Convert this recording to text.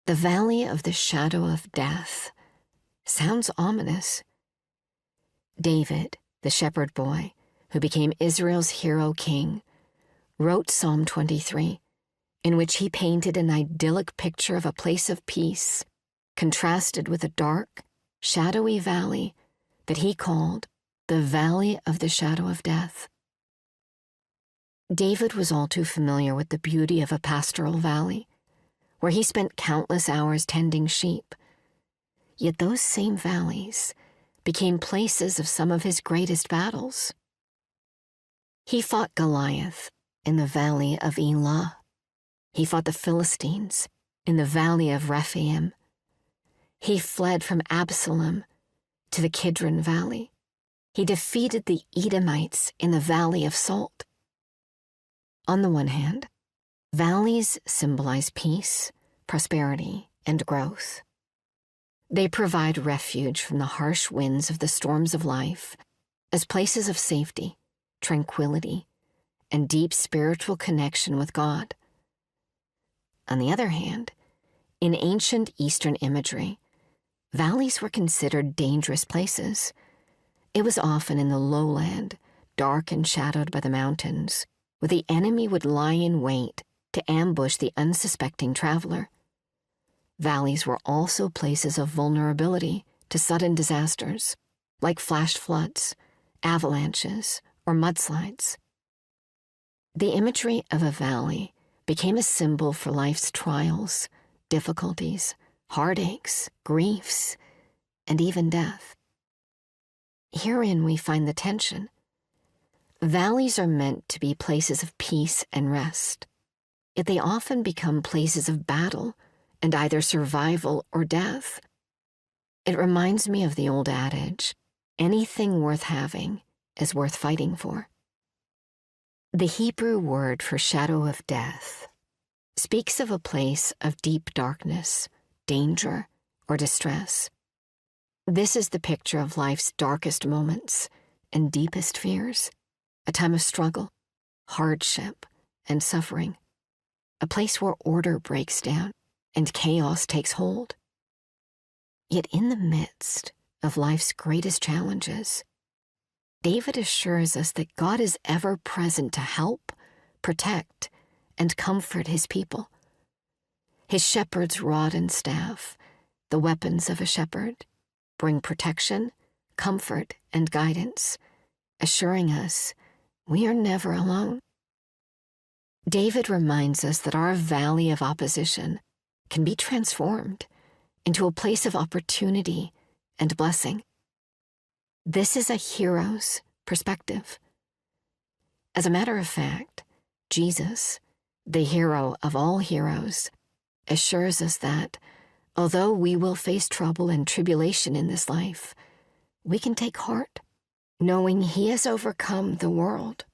The valley of the shadow of death sounds ominous. David, the shepherd boy, who became Israel's hero king, wrote Psalm 23, in which he painted an idyllic picture of a place of peace, contrasted with a dark, shadowy valley that he called the valley of the shadow of death. David was all too familiar with the beauty of a pastoral valley, where he spent countless hours tending sheep. Yet those same valleys became places of some of his greatest battles. He fought Goliath in the valley of Elah. He fought the Philistines in the valley of Rephaim. He fled from Absalom to the Kidron Valley. He defeated the Edomites in the valley of Salt. On the one hand, valleys symbolize peace, prosperity, and growth. They provide refuge from the harsh winds of the storms of life as places of safety, tranquility, and deep spiritual connection with God. On the other hand, in ancient Eastern imagery, valleys were considered dangerous places. It was often in the lowland, dark and shadowed by the mountains, where the enemy would lie in wait to ambush the unsuspecting traveler. Valleys were also places of vulnerability to sudden disasters, like flash floods, avalanches, or mudslides. The imagery of a valley became a symbol for life's trials, difficulties, heartaches, griefs, and even death. Herein we find the tension. Valleys are meant to be places of peace and rest, yet they often become places of battle and either survival or death. It reminds me of the old adage, anything worth having is worth fighting for. The Hebrew word for shadow of death speaks of a place of deep darkness, danger, or distress. This is the picture of life's darkest moments and deepest fears, a time of struggle, hardship, and suffering, a place where order breaks down and chaos takes hold. Yet in the midst of life's greatest challenges, David assures us that God is ever present to help, protect, and comfort his people. His shepherd's rod and staff, the weapons of a shepherd, bring protection, comfort, and guidance, assuring us we are never alone. David reminds us that our valley of opposition can be transformed into a place of opportunity and blessing. This is a hero's perspective. As a matter of fact, Jesus, the hero of all heroes, assures us that, although we will face trouble and tribulation in this life, we can take heart, knowing he has overcome the world.